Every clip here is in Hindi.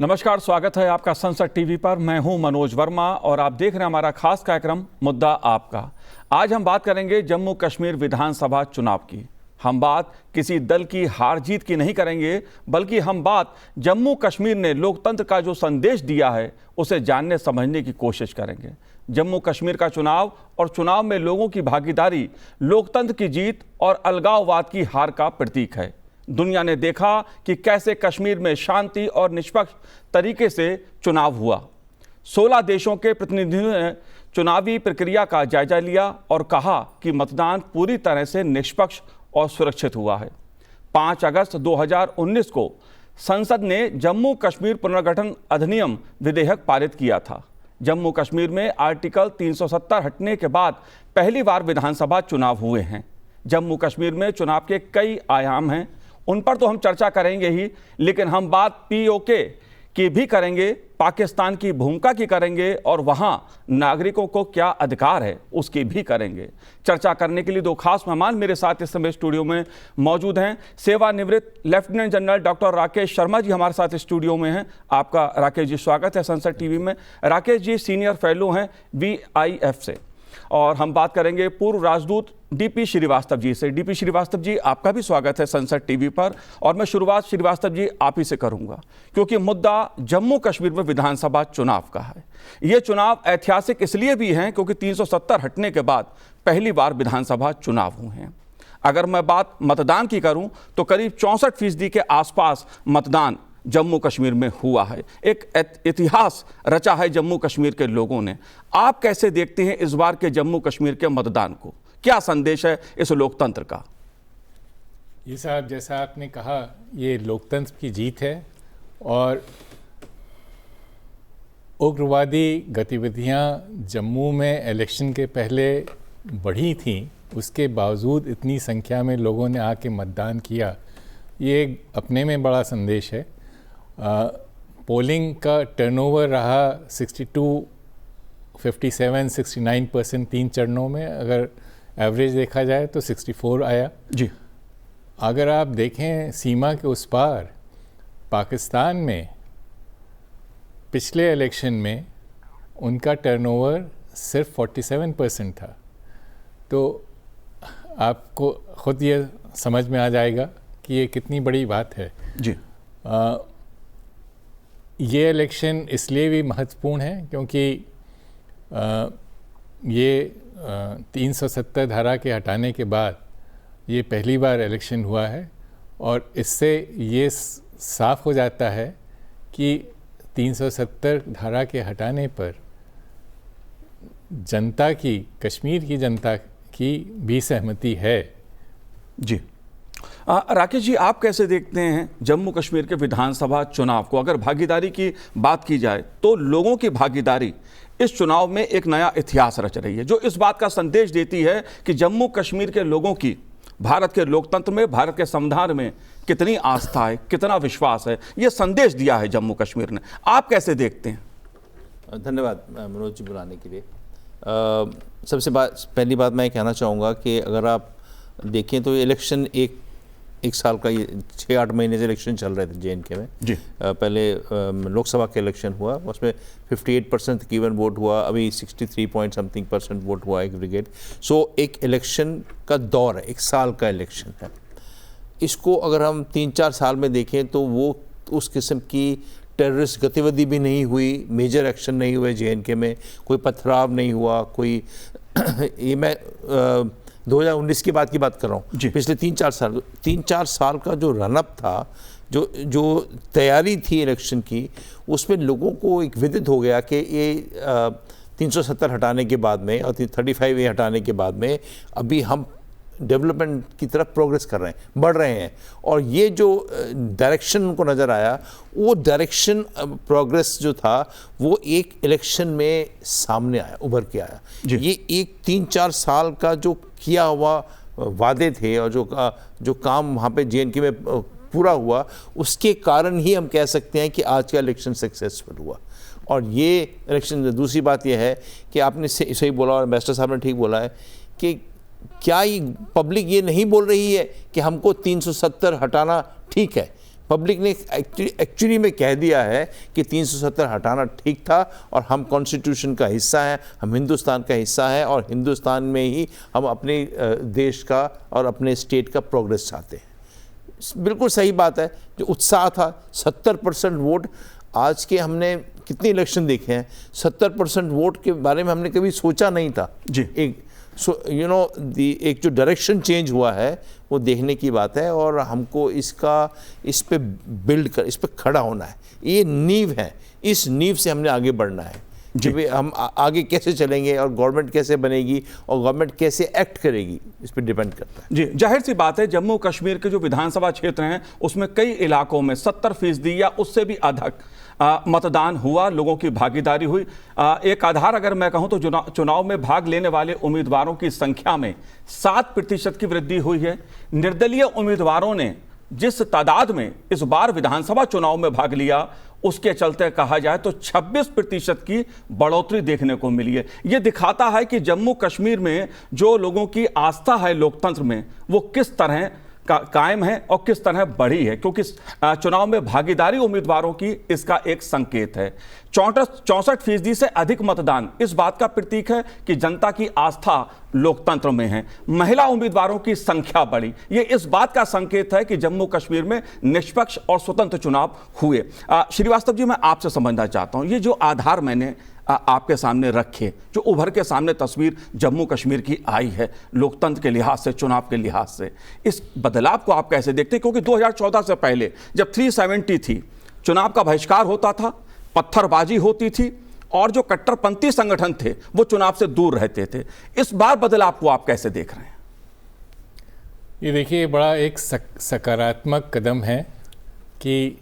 नमस्कार, स्वागत है आपका संसद टीवी पर। मैं हूं मनोज वर्मा और आप देख रहे हैं हमारा खास कार्यक्रम मुद्दा आपका। आज हम बात करेंगे जम्मू कश्मीर विधानसभा चुनाव की। हम बात किसी दल की हार जीत की नहीं करेंगे, बल्कि हम बात जम्मू कश्मीर ने लोकतंत्र का जो संदेश दिया है उसे जानने समझने की कोशिश करेंगे। जम्मू कश्मीर का चुनाव और चुनाव में लोगों की भागीदारी लोकतंत्र की जीत और अलगाववाद की हार का प्रतीक है। दुनिया ने देखा कि कैसे कश्मीर में शांति और निष्पक्ष तरीके से चुनाव हुआ। 16 देशों के प्रतिनिधियों ने चुनावी प्रक्रिया का जायजा लिया और कहा कि मतदान पूरी तरह से निष्पक्ष और सुरक्षित हुआ है। 5 अगस्त 2019 को संसद ने जम्मू कश्मीर पुनर्गठन अधिनियम विधेयक पारित किया था। जम्मू कश्मीर में आर्टिकल 370 हटने के बाद पहली बार विधानसभा चुनाव हुए हैं। जम्मू कश्मीर में चुनाव के कई आयाम हैं, उन पर तो हम चर्चा करेंगे ही, लेकिन हम बात पीओके की भी करेंगे, पाकिस्तान की भूमिका की करेंगे और वहां नागरिकों को क्या अधिकार है उसकी भी करेंगे। चर्चा करने के लिए 2 खास मेहमान मेरे साथ इस समय स्टूडियो में मौजूद हैं। सेवानिवृत्त lieutenant general doctor Rakesh Sharma ji हमारे साथ स्टूडियो में हैं। आपका राकेश जी स्वागत है संसद टीवी में। राकेश जी सीनियर फेलो हैं VIF से। और हम बात करेंगे पूर्व राजदूत DP श्रीवास्तव जी से। DP श्रीवास्तव जी, आपका भी स्वागत है संसद टीवी पर। और मैं शुरुआत श्रीवास्तव जी आप ही से करूंगा, क्योंकि मुद्दा जम्मू कश्मीर में विधानसभा चुनाव का है। ये चुनाव ऐतिहासिक इसलिए भी हैं क्योंकि 370 हटने के बाद पहली बार विधानसभा चुनाव हुए हैं। अगर मैं बात मतदान की करूं तो करीब 64% के आसपास मतदान जम्मू कश्मीर में हुआ है। एक इतिहास रचा है जम्मू कश्मीर के लोगों ने। आप कैसे देखते हैं इस बार के जम्मू कश्मीर के मतदान को? क्या संदेश है इस लोकतंत्र का? ये साहब, जैसा आपने कहा, ये लोकतंत्र की जीत है और उग्रवादी गतिविधियां जम्मू में इलेक्शन के पहले बढ़ी थीं, उसके बावजूद इतनी संख्या में लोगों ने आके मतदान किया, ये अपने में बड़ा संदेश है। पोलिंग का टर्नओवर रहा 62, 57, 69% 3 चरणों में। अगर एवरेज देखा जाए तो 64 आया जी। अगर आप देखें सीमा के उस पार पाकिस्तान में पिछले इलेक्शन में उनका टर्नओवर सिर्फ 47% था। तो आपको खुद ये समझ में आ जाएगा कि ये कितनी बड़ी बात है जी। ये इलेक्शन इसलिए भी महत्वपूर्ण है क्योंकि ये 370 धारा के हटाने के बाद ये पहली बार इलेक्शन हुआ है और इससे ये साफ हो जाता है कि 370 धारा के हटाने पर जनता की, कश्मीर की जनता की भी सहमति है। जी। राकेश जी, आप कैसे देखते हैं जम्मू कश्मीर के विधानसभा चुनाव को? अगर भागीदारी की बात की जाए तो लोगों की भागीदारी इस चुनाव में एक नया इतिहास रच रही है, जो इस बात का संदेश देती है कि जम्मू कश्मीर के लोगों की भारत के लोकतंत्र में, भारत के संविधान में कितनी आस्था है, कितना विश्वास है। ये संदेश दिया है जम्मू कश्मीर ने। आप कैसे देखते हैं? धन्यवाद मनोज जी बुलाने के लिए। पहली बात मैं कहना चाहूँगा कि अगर आप देखें तो इलेक्शन एक साल का, ये 6-8 महीने से इलेक्शन चल रहे थे JNK में जी। पहले लोकसभा का इलेक्शन हुआ, उसमें 58% तकरीबन वोट हुआ, अभी 63 पॉइंट समथिंग % वोट हुआ एग्रीगेट। सो एक इलेक्शन का दौर है, 1 साल का इलेक्शन है। इसको अगर हम 3-4 साल में देखें तो वो उस किस्म की टेररिस्ट गतिविधि भी नहीं हुई, मेजर एक्शन नहीं हुए JNK में, कोई पथराव नहीं हुआ, कोई ये मैं 2019 की बात कर रहा हूँ। पिछले 3-4 साल का जो रनअप था, जो तैयारी थी इलेक्शन की, उसमें लोगों को एक विदित हो गया कि ये 370 हटाने के बाद में और 35A हटाने के बाद में अभी हम डेवलपमेंट की तरफ प्रोग्रेस कर रहे हैं, बढ़ रहे हैं। और ये जो डायरेक्शन उनको नज़र आया, वो डायरेक्शन प्रोग्रेस जो था वो एक इलेक्शन में सामने आया, उभर के आया। ये एक 3-4 साल का जो किया हुआ वादे थे और जो काम वहाँ पे JNK में पूरा हुआ, उसके कारण ही हम कह सकते हैं कि आज का इलेक्शन सक्सेसफुल हुआ। और ये इलेक्शन, दूसरी बात यह है कि आपने सही बोला और एम्बेसडर साहब ने ठीक बोला है कि क्या ये पब्लिक ये नहीं बोल रही है कि हमको 370 हटाना ठीक है। पब्लिक ने एक्चुअली में कह दिया है कि 370 हटाना ठीक था और हम कॉन्स्टिट्यूशन का हिस्सा हैं, हम हिंदुस्तान का हिस्सा हैं और हिंदुस्तान में ही हम अपने देश का और अपने स्टेट का प्रोग्रेस चाहते हैं। बिल्कुल सही बात है। जो उत्साह था 70% वोट, आज के हमने कितने इलेक्शन देखे हैं, 70% वोट के बारे में हमने कभी सोचा नहीं था जी। एक एक जो डायरेक्शन चेंज हुआ है वो देखने की बात है और हमको इस पे बिल्ड कर, इस पे खड़ा होना है। ये नींव है, इस नींव से हमने आगे बढ़ना है कि हम आगे कैसे चलेंगे और गवर्नमेंट कैसे बनेगी और गवर्नमेंट कैसे एक्ट करेगी, इस पे डिपेंड करता है। जी, जाहिर सी बात है, जम्मू कश्मीर के जो विधानसभा क्षेत्र हैं उसमें कई इलाकों में 70% या उससे भी अधिक मतदान हुआ, लोगों की भागीदारी हुई। एक आधार अगर मैं कहूं तो चुनाव में भाग लेने वाले उम्मीदवारों की संख्या में 7% की वृद्धि हुई है। निर्दलीय उम्मीदवारों ने जिस तादाद में इस बार विधानसभा चुनाव में भाग लिया, उसके चलते कहा जाए तो 26% की बढ़ोतरी देखने को मिली है। यह दिखाता है कि जम्मू कश्मीर में जो लोगों की आस्था है लोकतंत्र में, वो किस तरह कायम है और किस तरह बढ़ी है, क्योंकि चुनाव में भागीदारी उम्मीदवारों की इसका एक संकेत है। 64% से अधिक मतदान इस बात का प्रतीक है कि जनता की आस्था लोकतंत्र में है। महिला उम्मीदवारों की संख्या बढ़ी, ये इस बात का संकेत है कि जम्मू कश्मीर में निष्पक्ष और स्वतंत्र चुनाव हुए। श्रीवास्तव जी, मैं आपसे समझना चाहता हूं, ये जो आधार मैंने आपके सामने रखे, जो उभर के सामने तस्वीर जम्मू कश्मीर की आई है लोकतंत्र के लिहाज से, चुनाव के लिहाज से, इस बदलाव को आप कैसे देखते हैं? क्योंकि 2014 से पहले जब 370 थी, चुनाव का बहिष्कार होता था, पत्थरबाजी होती थी और जो कट्टरपंथी संगठन थे वो चुनाव से दूर रहते थे। इस बार बदलाव को आप कैसे देख रहे हैं? ये देखिए, बड़ा एक सकारात्मक कदम है कि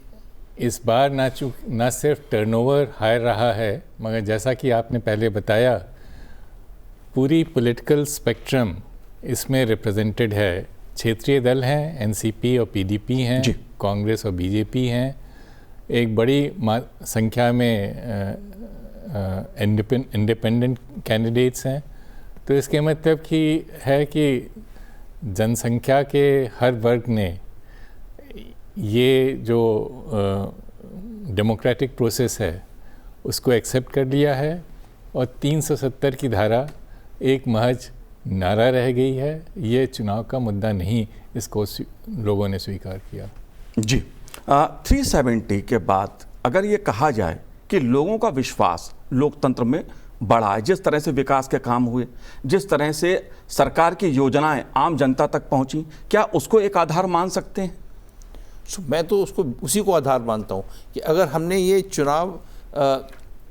इस बार ना सिर्फ टर्नओवर हाई रहा है, मगर जैसा कि आपने पहले बताया, पूरी पॉलिटिकल स्पेक्ट्रम इसमें रिप्रेजेंटेड है। क्षेत्रीय दल हैं, एनसीपी और पीडीपी हैं, कांग्रेस और बीजेपी हैं, एक बड़ी संख्या में इंडिपेंडेंट कैंडिडेट्स हैं। तो इसके मतलब है कि जनसंख्या के हर वर्ग ने ये जो डेमोक्रेटिक प्रोसेस है उसको एक्सेप्ट कर लिया है और 370 की धारा एक महज नारा रह गई है, ये चुनाव का मुद्दा नहीं, इसको लोगों ने स्वीकार किया। जी, 370 के बाद अगर ये कहा जाए कि लोगों का विश्वास लोकतंत्र में बढ़ा है, जिस तरह से विकास के काम हुए, जिस तरह से सरकार की योजनाएं आम जनता तक पहुंची, क्या उसको एक आधार मान सकते हैं? मैं तो उसी को आधार मानता हूँ कि अगर हमने ये चुनाव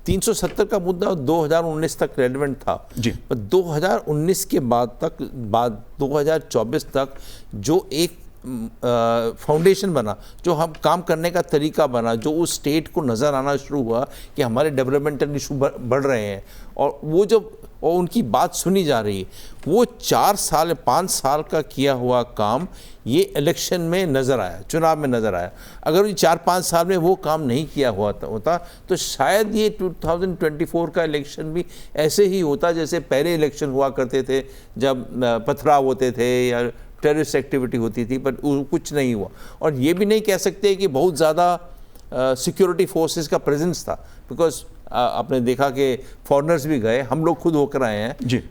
370 का मुद्दा 2019 तक रेलेवेंट था जी, 2019 के बाद 2024 तक जो एक फाउंडेशन बना, जो हम काम करने का तरीका बना, जो उस स्टेट को नज़र आना शुरू हुआ कि हमारे डेवलपमेंटल इशू बढ़ रहे हैं और उनकी बात सुनी जा रही है, वो 5 साल का किया हुआ काम ये इलेक्शन में नज़र आया, चुनाव में नज़र आया। अगर ये 4-5 साल में वो काम नहीं किया होता तो शायद ये 2024 का इलेक्शन भी ऐसे ही होता जैसे पहले इलेक्शन हुआ करते थे, जब पथराव होते थे या टेररिस्ट एक्टिविटी होती थी, पर कुछ नहीं हुआ। और ये भी नहीं कह सकते कि बहुत ज़्यादा सिक्योरिटी फोर्सेस का प्रेजेंस था, बिकॉज आपने देखा कि फॉरेनर्स भी गए, हम लोग खुद होकर आए हैं जी,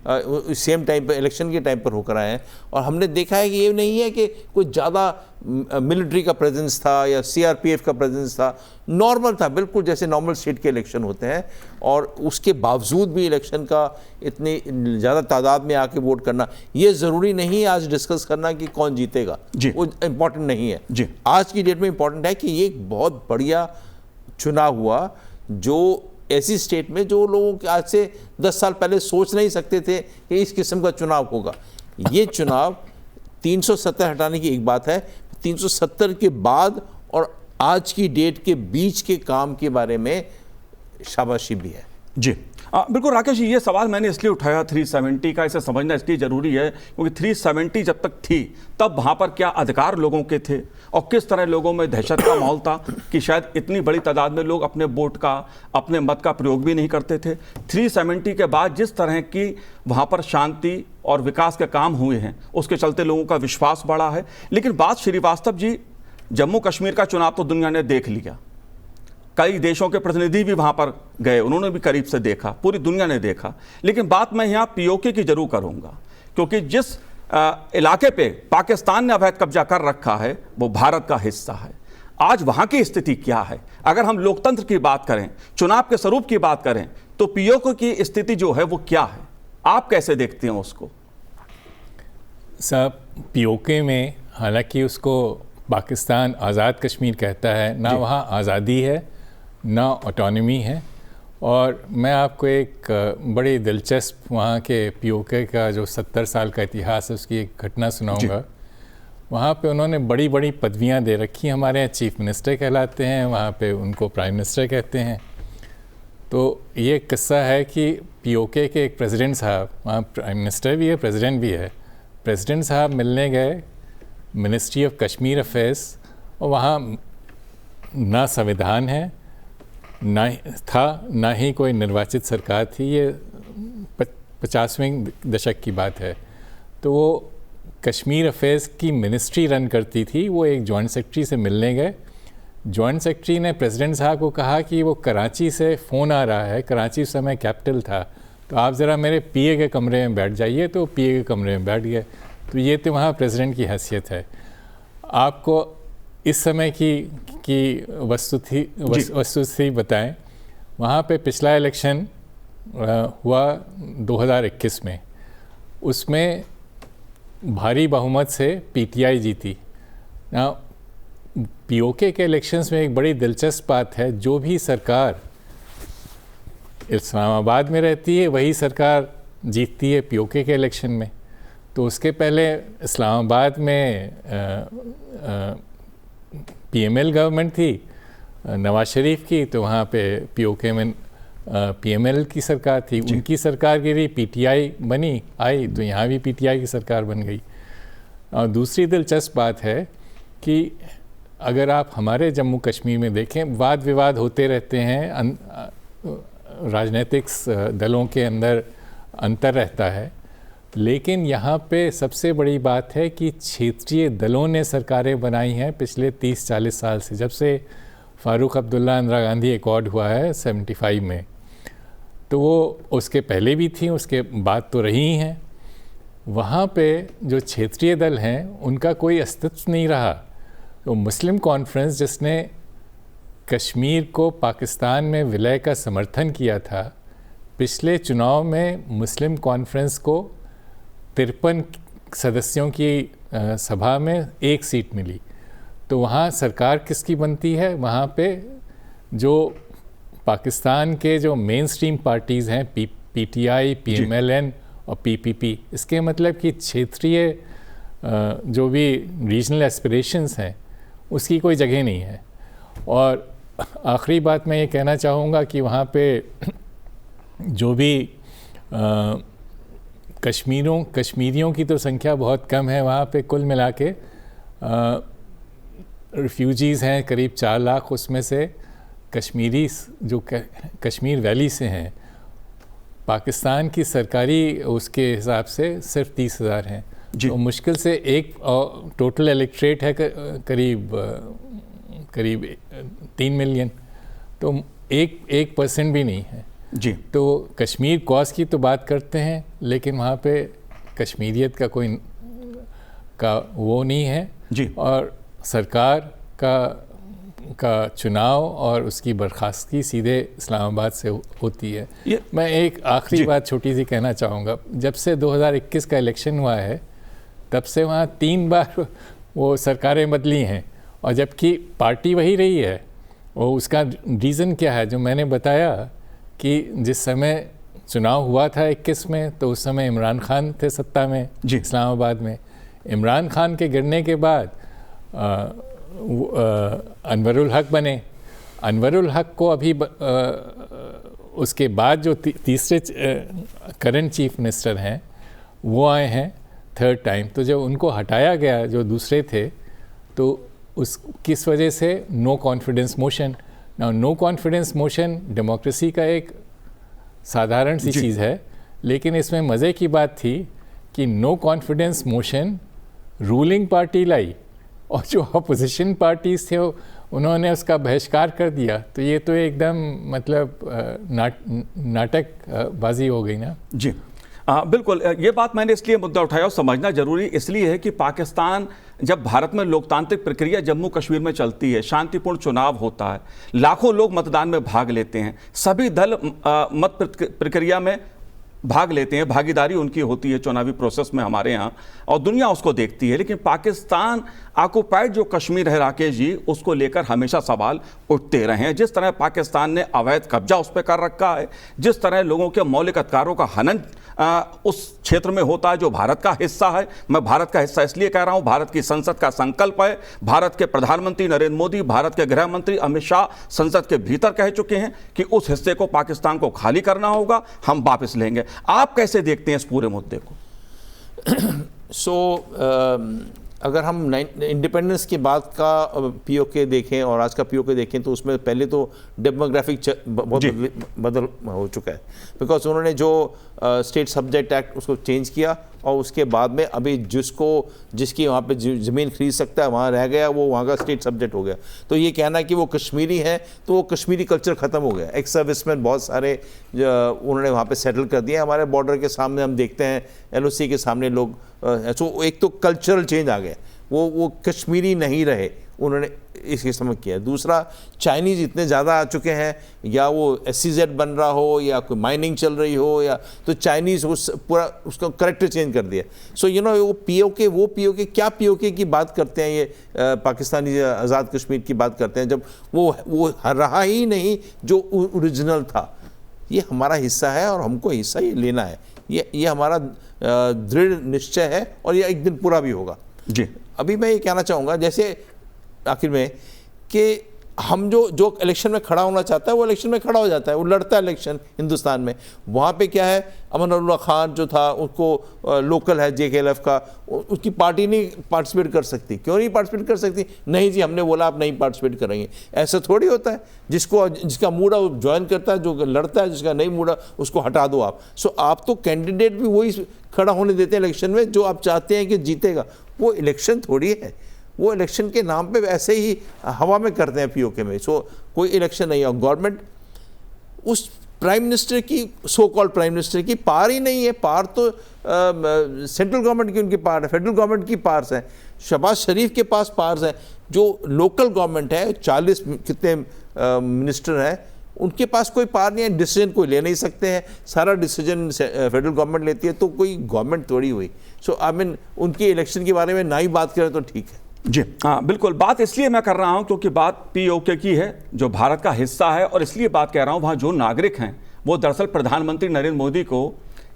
सेम टाइम पर, इलेक्शन के टाइम पर होकर आए हैं, और हमने देखा है कि ये नहीं है कि कुछ ज़्यादा मिलिट्री का प्रेजेंस था या सीआरपीएफ का प्रेजेंस था, नॉर्मल था, बिल्कुल जैसे नॉर्मल स्टेट के इलेक्शन होते हैं। और उसके बावजूद भी इलेक्शन का इतनी ज़्यादा तादाद में आके वोट करना, ये ज़रूरी नहीं है आज डिस्कस करना कि कौन जीतेगा, वो इम्पॉर्टेंट नहीं है जी। आज की डेट में इम्पॉर्टेंट है कि ये एक बहुत बढ़िया चुनाव हुआ, जो ऐसी स्टेट में जो लोग आज से 10 साल पहले सोच नहीं सकते थे कि इस किस्म का चुनाव होगा। ये चुनाव 370 हटाने की एक बात है, 370 के बाद और आज की डेट के बीच के काम के बारे में शाबाशी भी है जी। बिल्कुल राकेश जी, ये सवाल मैंने इसलिए उठाया 370 का, इसे समझना इसलिए ज़रूरी है क्योंकि 370 जब तक थी तब वहाँ पर क्या अधिकार लोगों के थे और किस तरह लोगों में दहशत का माहौल था कि शायद इतनी बड़ी तादाद में लोग अपने वोट का, अपने मत का प्रयोग भी नहीं करते थे। 370 के बाद जिस तरह की वहाँ पर शांति और विकास के काम हुए हैं, उसके चलते लोगों का विश्वास बढ़ा है। लेकिन बात श्रीवास्तव जी जम्मू कश्मीर का चुनाव तो दुनिया ने देख लिया, कई देशों के प्रतिनिधि भी वहां पर गए, उन्होंने भी करीब से देखा, पूरी दुनिया ने देखा। लेकिन बात मैं यहाँ पीओके की जरूर करूंगा, क्योंकि जिस इलाके पे पाकिस्तान ने अवैध कब्जा कर रखा है वो भारत का हिस्सा है। आज वहां की स्थिति क्या है? अगर हम लोकतंत्र की बात करें, चुनाव के स्वरूप की बात करें, तो पीओके की स्थिति जो है वो क्या है? आप कैसे देखते हैं उसको? साहब, पीओके में हालांकि उसको पाकिस्तान आज़ाद कश्मीर कहता है, ना वहाँ आज़ादी है ना ऑटोनॉमी है। और मैं आपको एक बड़ी दिलचस्प वहाँ के पीओके का जो 70 साल का इतिहास है उसकी एक घटना सुनाऊंगा। वहाँ पे उन्होंने बड़ी बड़ी पदवियाँ दे रखी, हमारे यहाँ चीफ मिनिस्टर कहलाते हैं, वहाँ पे उनको प्राइम मिनिस्टर कहते हैं। तो ये किस्सा है कि पीओके के एक प्रेसिडेंट साहब, वहाँ प्राइम मिनिस्टर भी है, प्रेसिडेंट भी है, प्रेसिडेंट साहब मिलने गए मिनिस्ट्री ऑफ कश्मीर अफेयर्स, और वहाँ ना संविधान है ना ही कोई निर्वाचित सरकार थी। ये 50वें दशक की बात है। तो वो कश्मीर अफेयर्स की मिनिस्ट्री रन करती थी, वो एक जॉइंट सेक्रेटरी से मिलने गए। जॉइंट सेक्रेटरी ने प्रेसिडेंट साहब को कहा कि वो कराची से फ़ोन आ रहा है, कराची उस समय कैपिटल था, तो आप ज़रा मेरे पीए के कमरे में बैठ जाइए। तो पीए के कमरे में बैठ गए। तो ये तो वहाँ प्रेसिडेंट की हैसियत है। आपको इस समय की वस्तुस्थिति बताएं। वहाँ पे पिछला इलेक्शन हुआ 2021 में, उसमें भारी बहुमत से पीटीआई जीती। ना पीओके के इलेक्शंस में एक बड़ी दिलचस्प बात है, जो भी सरकार इस्लामाबाद में रहती है वही सरकार जीतती है पीओके के इलेक्शन में। तो उसके पहले इस्लामाबाद में पीएमएल गवर्नमेंट थी नवाज शरीफ की, तो वहाँ पे पीओके में पीएमएल की सरकार थी, उनकी सरकार गिरी, पीटीआई बनी आई, तो यहाँ भी पीटीआई की सरकार बन गई। और दूसरी दिलचस्प बात है कि अगर आप हमारे जम्मू कश्मीर में देखें, वाद विवाद होते रहते हैं, राजनीतिक दलों के अंदर अंतर रहता है, लेकिन यहाँ पे सबसे बड़ी बात है कि क्षेत्रीय दलों ने सरकारें बनाई हैं पिछले 30-40 साल से, जब से फारूक अब्दुल्ला इंदिरा गांधी एकॉर्ड हुआ है 75 में। तो वो उसके पहले भी थी, उसके बाद तो रही हैं। वहाँ पे जो क्षेत्रीय दल हैं उनका कोई अस्तित्व नहीं रहा। तो मुस्लिम कॉन्फ्रेंस, जिसने कश्मीर को पाकिस्तान में विलय का समर्थन किया था, पिछले चुनाव में मुस्लिम कॉन्फ्रेंस को 53 सदस्यों की सभा में 1 सीट मिली। तो वहाँ सरकार किसकी बनती है? वहाँ पे जो पाकिस्तान के जो मेन स्ट्रीम पार्टीज़ हैं, पीटीआई, पीएमएलएन और पीपीपी, इसके मतलब कि क्षेत्रीय जो भी रीजनल एस्पिरेशंस हैं उसकी कोई जगह नहीं है। और आखिरी बात मैं ये कहना चाहूँगा कि वहाँ पे जो भी कश्मीरियों की तो संख्या बहुत कम है, वहाँ पे कुल मिला के रिफ्यूजीज़ हैं करीब 4 लाख, उसमें से कश्मीरी जो कश्मीर वैली से हैं, पाकिस्तान की सरकारी उसके हिसाब से सिर्फ 30,000 हैं। तो मुश्किल से एक टोटल इलेक्ट्रेट है करीब 3 मिलियन, तो 1% भी नहीं है जी। तो कश्मीर कॉज की तो बात करते हैं, लेकिन वहाँ पे कश्मीरियत का वो नहीं है जी। और सरकार का चुनाव और उसकी बर्खास्तगी सीधे इस्लामाबाद से होती है। मैं एक आखिरी बात छोटी सी कहना चाहूँगा। जब से 2021 का इलेक्शन हुआ है, तब से वहाँ 3 बार वो सरकारें बदली हैं, और जबकि पार्टी वही रही है। और उसका रीज़न क्या है? जो मैंने बताया कि जिस समय चुनाव हुआ था 21 में, तो उस समय इमरान खान थे सत्ता में इस्लामाबाद में। इमरान खान के गिरने के बाद अनवरुल हक बने। अनवरुल हक को अभी उसके बाद जो तीसरे करंट चीफ मिनिस्टर हैं वो आए हैं 3rd टाइम। तो जब उनको हटाया गया जो दूसरे थे, तो किस वजह से? No confidence motion. No confidence motion democracy का एक साधारण सी चीज़ है, लेकिन इसमें मज़े की बात थी कि no confidence motion ruling party लाई, और जो अपोजिशन पार्टीज थे उन्होंने उसका बहिष्कार कर दिया। तो ये तो एकदम मतलब नाटकबाजी हो गई ना। जी बिल्कुल, ये बात मैंने इसलिए मुद्दा उठाया और समझना जरूरी इसलिए है कि पाकिस्तान जब भारत में लोकतांत्रिक प्रक्रिया जम्मू कश्मीर में चलती है, शांतिपूर्ण चुनाव होता है, लाखों लोग मतदान में भाग लेते हैं, सभी दल मत प्रक्रिया में भाग लेते हैं, भागीदारी उनकी होती है चुनावी प्रोसेस में हमारे यहाँ, और दुनिया उसको देखती है। लेकिन पाकिस्तान ऑक्युपाइड जो कश्मीर है राकेश जी, उसको लेकर हमेशा सवाल उठते रहे हैं। जिस तरह पाकिस्तान ने अवैध कब्जा उस पर कर रखा है, जिस तरह लोगों के मौलिक अधिकारों का हनन उस क्षेत्र में होता है जो भारत का हिस्सा है। मैं भारत का हिस्सा इसलिए कह रहा हूं, भारत की संसद का संकल्प है, भारत के प्रधानमंत्री नरेंद्र मोदी, भारत के गृह मंत्री अमित शाह संसद के भीतर कह चुके हैं कि उस हिस्से को पाकिस्तान को खाली करना होगा, हम वापस लेंगे। आप कैसे देखते हैं इस पूरे मुद्दे को? अगर हम इंडिपेंडेंस के बाद का पीओके देखें और आज का पीओके देखें तो उसमें पहले तो डेमोग्राफिक बहुत बदल हो चुका है, बिकॉज उन्होंने जो स्टेट सब्जेक्ट एक्ट उसको चेंज किया और उसके बाद में अभी जिसकी वहाँ पे ज़मीन खरीद सकता है वहाँ रह गया, वो वहाँ का स्टेट सब्जेक्ट हो गया। तो ये कहना कि वो कश्मीरी है तो वो कश्मीरी कल्चर ख़त्म हो गया। एक्स सर्विसमैन बहुत सारे उन्होंने वहाँ पे सेटल कर दिए। हमारे बॉर्डर के सामने हम देखते हैं, LOC के सामने लोग, तो एक तो कल्चरल चेंज आ गया, वो कश्मीरी नहीं रहे, उन्होंने इसकी समझ किया। दूसरा, चाइनीज़ इतने ज़्यादा आ चुके हैं, या वो SCZ बन रहा हो या कोई माइनिंग चल रही हो, या तो चाइनीज़ पूरा उसका करेक्टर चेंज कर दिया। सो वो पीओके क्या पीओके की बात करते हैं, ये पाकिस्तानी आज़ाद कश्मीर की बात करते हैं, जब वो रहा ही नहीं जो ओरिजिनल था। ये हमारा हिस्सा है और हमको हिस्सा ये लेना है, ये हमारा दृढ़ निश्चय है और ये एक दिन पूरा भी होगा। जी, अभी मैं ये कहना चाहूँगा, जैसे आखिर में, कि हम जो इलेक्शन में खड़ा होना चाहता है वो इलेक्शन में खड़ा हो जाता है, वो लड़ता है इलेक्शन हिंदुस्तान में। वहाँ पे क्या है, अमन खान जो था उसको लोकल है JKLF का, उसकी पार्टी नहीं पार्टिसिपेट कर सकती। क्यों नहीं पार्टिसिपेट कर सकती? नहीं जी, हमने बोला आप नहीं पार्टिसिपेट करेंगे। ऐसा थोड़ी होता है, जिसका मूड है वो ज्वाइन करता है, जो लड़ता है, जिसका नहीं मूड है उसको हटा दो आप। सो आप तो कैंडिडेट भी वही खड़ा होने देते हैं इलेक्शन में जो आप चाहते हैं कि जीतेगा। वो इलेक्शन थोड़ी है, वो इलेक्शन के नाम पे ऐसे ही हवा में करते हैं पीओके में। सो कोई इलेक्शन नहीं है। और गवर्नमेंट उस प्राइम मिनिस्टर की, सो कॉल्ड प्राइम मिनिस्टर की पावर ही नहीं है। पावर तो सेंट्रल गवर्नमेंट की उनकी पावर है, फेडरल गवर्नमेंट की पावर्स हैं, शहबाज शरीफ के पास पावर्स हैं। जो लोकल गवर्नमेंट है, 40 कितने मिनिस्टर हैं, उनके पास कोई पावर नहीं है, डिसीजन कोई ले नहीं सकते हैं। सारा डिसीजन फेडरल गवर्नमेंट लेती है, तो कोई गवर्नमेंट थोड़ी हुई। सो उनकी इलेक्शन के बारे में ना ही बात करें तो ठीक है। जी हाँ, बिल्कुल। बात इसलिए मैं कर रहा हूं क्योंकि बात पीओके की है, जो भारत का हिस्सा है, और इसलिए बात कह रहा हूं, वहां जो नागरिक हैं वो दरअसल प्रधानमंत्री नरेंद्र मोदी को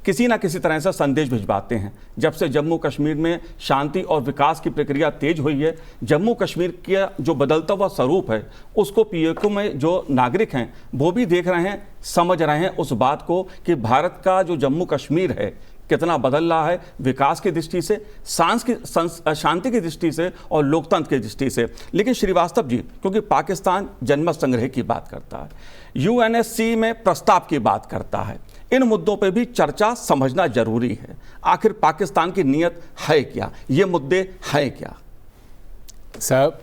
किसी ना किसी तरह से संदेश भिजवाते हैं। जब से जम्मू कश्मीर में शांति और विकास की प्रक्रिया तेज हुई है, जम्मू कश्मीर का जो बदलता हुआ स्वरूप है उसको पीओके में जो नागरिक हैं वो भी देख रहे हैं, समझ रहे हैं उस बात को कि भारत का जो जम्मू कश्मीर है कितना बदल रहा है, विकास की दृष्टि से, शांति की दृष्टि से और लोकतंत्र की दृष्टि से। लेकिन श्रीवास्तव जी, क्योंकि पाकिस्तान जनमत संग्रह की बात करता है, UNSC में प्रस्ताव की बात करता है, इन मुद्दों पे भी चर्चा समझना जरूरी है। आखिर पाकिस्तान की नीयत है क्या, ये मुद्दे हैं क्या? साहब,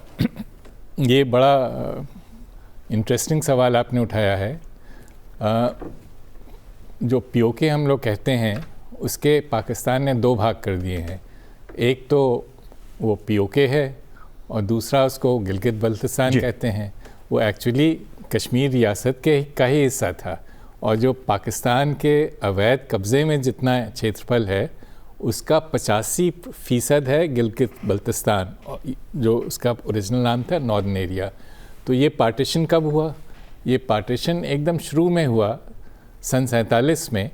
ये बड़ा इंटरेस्टिंग सवाल आपने उठाया है। जो पीओके हम लोग कहते हैं उसके पाकिस्तान ने 2 भाग कर दिए हैं। एक तो वो पीओके है और दूसरा उसको गिलगित बल्तिस्तान कहते हैं। वो एक्चुअली कश्मीर रियासत का ही हिस्सा था, और जो पाकिस्तान के अवैध कब्ज़े में जितना क्षेत्रफल है उसका 85% है गिलगित बल्तिस्तान, जो उसका ओरिजिनल नाम था नॉर्दर्न एरिया। तो ये पार्टीशन कब हुआ? ये पार्टीशन एकदम शुरू में हुआ सन 47 में।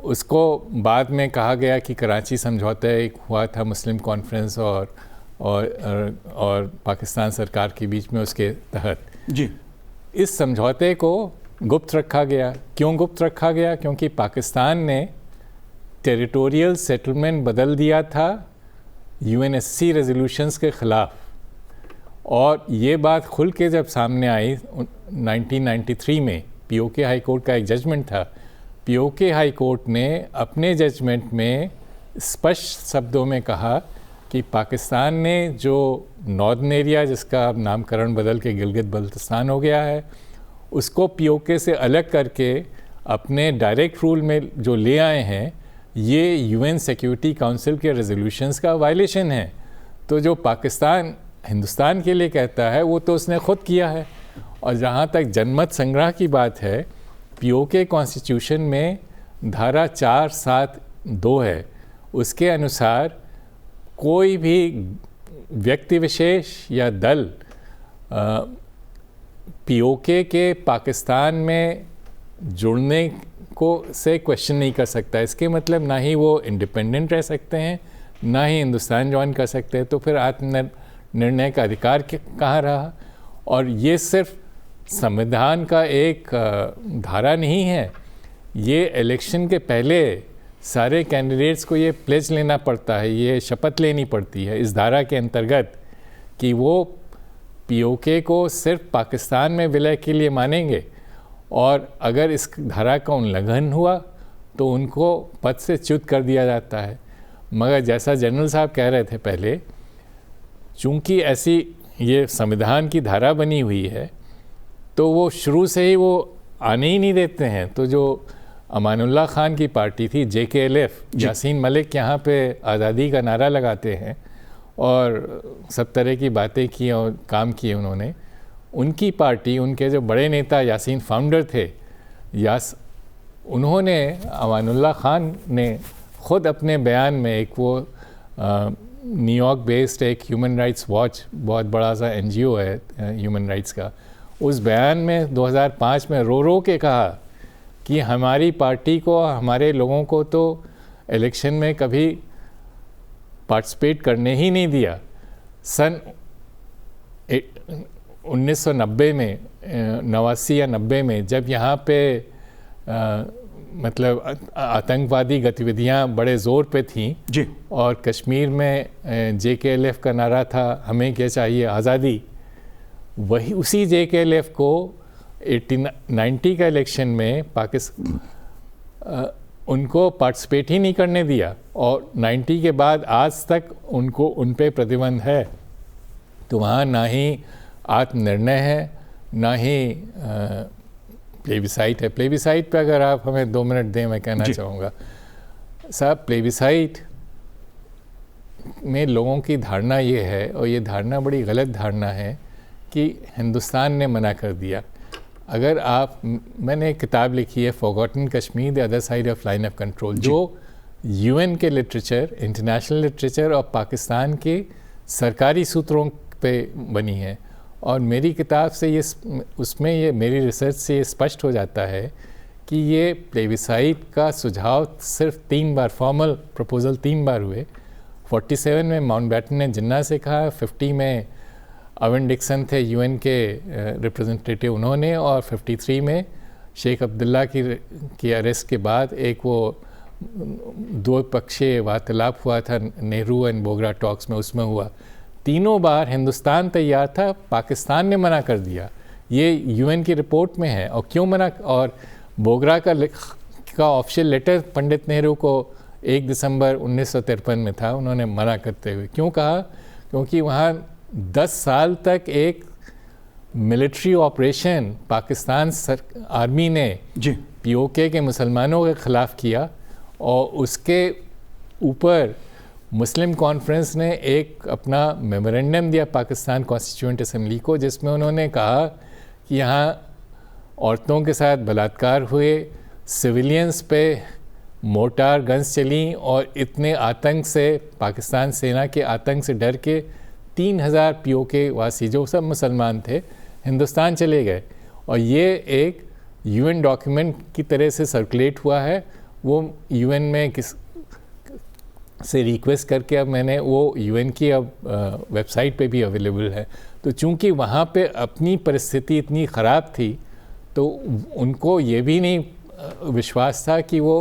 उसको बाद में कहा गया कि कराची समझौता एक हुआ था मुस्लिम कॉन्फ्रेंस और पाकिस्तान सरकार के बीच में, उसके तहत जी इस समझौते को गुप्त रखा गया। क्यों गुप्त रखा गया? क्योंकि पाकिस्तान ने टेरिटोरियल सेटलमेंट बदल दिया था UNSC रेजोल्यूशंस के ख़िलाफ़, और ये बात खुल के जब सामने आई 1993 में, पीओके हाई कोर्ट का एक जजमेंट था। पीओके हाई कोर्ट ने अपने जजमेंट में स्पष्ट शब्दों में कहा कि पाकिस्तान ने जो नॉर्दर्न एरिया, जिसका अब नामकरण बदल के गिलगित बल्तिस्तान हो गया है, उसको पीओके से अलग करके अपने डायरेक्ट रूल में जो ले आए हैं, ये यूएन सिक्योरिटी काउंसिल के रेजोल्यूशंस का वायलेशन है। तो जो पाकिस्तान हिंदुस्तान के लिए कहता है वो तो उसने खुद किया है। और जहाँ तक जनमत संग्रह की बात है, पीओके कॉन्स्टिट्यूशन में धारा 472 है, उसके अनुसार कोई भी व्यक्ति विशेष या दल पीओके के पाकिस्तान में जुड़ने को से क्वेश्चन नहीं कर सकता। इसके मतलब ना ही वो इंडिपेंडेंट रह सकते हैं, ना ही हिंदुस्तान ज्वाइन कर सकते हैं। तो फिर आत्मनिर्णय का अधिकार कहाँ रहा? और ये सिर्फ संविधान का एक धारा नहीं है, ये इलेक्शन के पहले सारे कैंडिडेट्स को ये प्लेज लेना पड़ता है, ये शपथ लेनी पड़ती है इस धारा के अंतर्गत कि वो पीओके को सिर्फ पाकिस्तान में विलय के लिए मानेंगे, और अगर इस धारा का उल्लंघन हुआ तो उनको पद से च्युत कर दिया जाता है। मगर जैसा जनरल साहब कह रहे थे पहले, चूंकि ऐसी ये संविधान की धारा बनी हुई है, तो वो शुरू से ही वो आने ही नहीं देते हैं। तो जो अमानुल्लाह खान की पार्टी थी JKLF, यासीन मलिक यहाँ पे आज़ादी का नारा लगाते हैं और सब तरह की बातें की और काम किए उन्होंने। उनकी पार्टी, उनके जो बड़े नेता यासीन फाउंडर थे, उन्होंने, अमानुल्लाह खान ने ख़ुद अपने बयान में, एक वो न्यूयॉर्क बेस्ड एक ह्यूमन राइट्स वॉच, बहुत बड़ा सा NGO है ह्यूमन राइट्स का, उस बयान में 2005 में रो रो के कहा कि हमारी पार्टी को, हमारे लोगों को तो इलेक्शन में कभी पार्टिसिपेट करने ही नहीं दिया। सन 1990 में, 89 या 90 में, जब यहाँ पे मतलब आतंकवादी गतिविधियाँ बड़े ज़ोर पे थीं जी, और कश्मीर में JKLF का नारा था, हमें क्या चाहिए, आज़ादी। वही उसी JKLF को 90 का इलेक्शन में उनको पार्टिसिपेट ही नहीं करने दिया, और 90 के बाद आज तक उनको उन पे प्रतिबंध है। तो वहाँ ना ही आत्मनिर्णय है, ना ही प्लेबिसाइट है। प्लेबिसाइट पे अगर आप हमें 2 मिनट दें, मैं कहना चाहूँगा साहब, प्लेबिसाइट में लोगों की धारणा ये है, और ये धारणा बड़ी गलत धारणा है, कि हिंदुस्तान ने मना कर दिया। अगर आप, मैंने एक किताब लिखी है forgotten Kashmir, the other side of line of control, जो UN के लिटरेचर, इंटरनेशनल लिटरेचर और पाकिस्तान के सरकारी सूत्रों पे बनी है। और मेरी किताब से ये, उसमें ये मेरी रिसर्च से ये स्पष्ट हो जाता है कि ये प्लेबिसाइट का सुझाव सिर्फ 3 बार, फॉर्मल प्रपोजल 3 बार हुए। 47 में माउंटबैटन ने जिन्ना से कहा, 50 में अवन डिक्सन थे UN के रिप्रेजेंटेटिव, उन्होंने, और 53 में शेख अब्दुल्ला की अरेस्ट के बाद एक वो 2 पक्षीय वार्तालाप हुआ था नेहरू एंड बोगरा टॉक्स में, उसमें हुआ। तीनों बार हिंदुस्तान तैयार था, पाकिस्तान ने मना कर दिया। ये UN की रिपोर्ट में है। और क्यों मना? और बोगरा का ऑफिशियल लेटर पंडित नेहरू को 1 दिसंबर 1953 में था, उन्होंने मना करते हुए। क्यों कहा? क्योंकि वहाँ 10 साल तक एक मिलिट्री ऑपरेशन पाकिस्तान आर्मी ने पीओके के मुसलमानों के ख़िलाफ़ किया, और उसके ऊपर मुस्लिम कॉन्फ्रेंस ने एक अपना मेमोरेंडम दिया पाकिस्तान कॉन्स्टिट्यूएंट असेंबली को, जिसमें उन्होंने कहा कि यहाँ औरतों के साथ बलात्कार हुए, सिविलियंस पे मोर्टार गन्स चली, और इतने आतंक से, पाकिस्तान सेना के आतंक से डर के 3000 पीओके वासी, जो सब मुसलमान थे, हिंदुस्तान चले गए। और ये एक UN डॉक्यूमेंट की तरह से सर्कुलेट हुआ है। वो UN में से रिक्वेस्ट करके अब मैंने वो UN की अब वेबसाइट पे भी अवेलेबल है। तो चूंकि वहाँ पे अपनी परिस्थिति इतनी ख़राब थी, तो उनको ये भी नहीं विश्वास था कि वो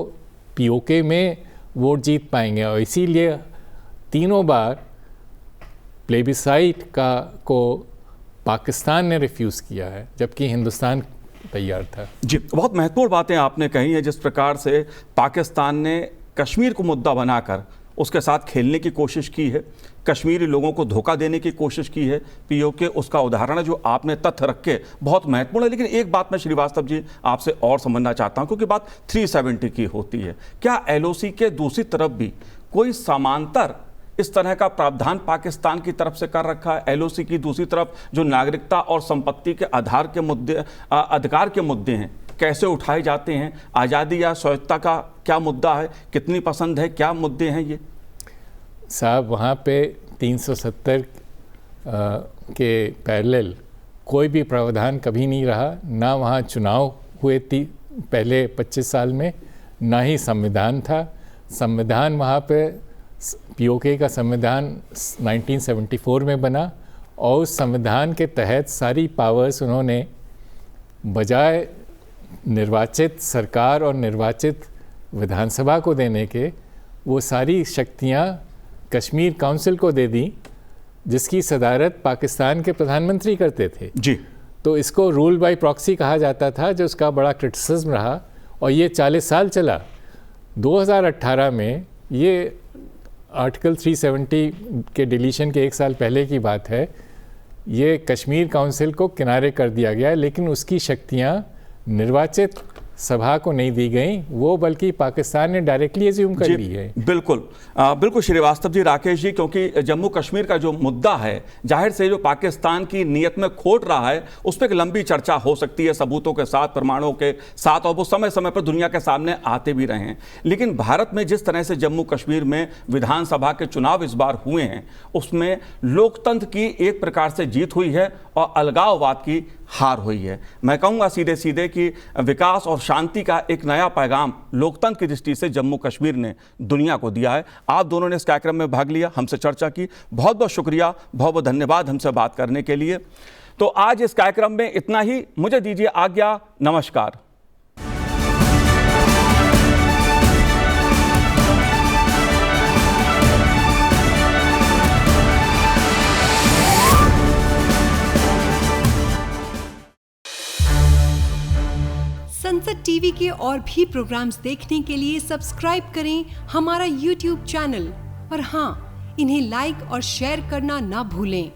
पीओके में वोट जीत पाएंगे, और इसीलिए तीनों बार प्लेबिसाइट को पाकिस्तान ने रिफ्यूज़ किया है, जबकि हिंदुस्तान तैयार था। जी, बहुत महत्वपूर्ण बातें आपने कही हैं। जिस प्रकार से पाकिस्तान ने कश्मीर को मुद्दा बनाकर उसके साथ खेलने की कोशिश की है, कश्मीरी लोगों को धोखा देने की कोशिश की है पीओके। उसका उदाहरण जो आपने तथ्य रखे बहुत महत्वपूर्ण है। लेकिन एक बात मैं श्रीवास्तव जी आपसे और समझना चाहता हूं, क्योंकि बात 370 की होती है। क्या एलओसी के दूसरी तरफ भी कोई समांतर इस तरह का प्रावधान पाकिस्तान की तरफ से कर रखा है? एलओसी की दूसरी तरफ जो नागरिकता और संपत्ति के आधार के मुद्दे, अधिकार के मुद्दे हैं, कैसे उठाए जाते हैं? आज़ादी या स्वायत्तता का क्या मुद्दा है, कितनी पसंद है, क्या मुद्दे हैं ये? साहब, वहाँ पे 370 के पैरेलल कोई भी प्रावधान कभी नहीं रहा। ना वहाँ चुनाव हुए थी पहले 25 साल में, ना ही संविधान था। संविधान वहाँ पे पीओके का संविधान 1974 में बना और उस संविधान के तहत सारी पावर्स उन्होंने बजाय निर्वाचित सरकार और निर्वाचित विधानसभा को देने के, वो सारी शक्तियाँ कश्मीर काउंसिल को दे दी, जिसकी सदारत पाकिस्तान के प्रधानमंत्री करते थे जी। तो इसको रूल बाय प्रॉक्सी कहा जाता था, जो उसका बड़ा क्रिटिसिज्म रहा और ये 40 साल चला। 2018 में ये आर्टिकल 370 के डिलीशन के 1 साल पहले की बात है, ये कश्मीर काउंसिल को किनारे कर दिया गया, लेकिन उसकी शक्तियाँ निर्वाचित सभा को नहीं दी गई, वो बल्कि पाकिस्तान ने डायरेक्टली एज्यूम कर ली है। बिल्कुल बिल्कुल श्रीवास्तव जी, राकेश जी, क्योंकि जम्मू कश्मीर का जो मुद्दा है, जाहिर से जो पाकिस्तान की नीयत में खोट रहा है, उस पर एक लंबी चर्चा हो सकती है सबूतों के साथ, प्रमाणों के साथ, और वो समय समय पर दुनिया के सामने आते भी रहे हैं। लेकिन भारत में जिस तरह से जम्मू कश्मीर में विधानसभा के चुनाव इस बार हुए हैं, उसमें लोकतंत्र की एक प्रकार से जीत हुई है और अलगाववाद की हार हुई है। मैं कहूँगा सीधे सीधे कि विकास और शांति का एक नया पैगाम लोकतंत्र की दृष्टि से जम्मू कश्मीर ने दुनिया को दिया है। आप दोनों ने इस कार्यक्रम में भाग लिया, हमसे चर्चा की, बहुत बहुत शुक्रिया, बहुत बहुत धन्यवाद हमसे बात करने के लिए। तो आज इस कार्यक्रम में इतना ही, मुझे दीजिए आज्ञा, नमस्कार। संसद टीवी के और भी प्रोग्राम्स देखने के लिए सब्सक्राइब करें हमारा YouTube चैनल और हाँ, इन्हें लाइक और शेयर करना ना भूलें।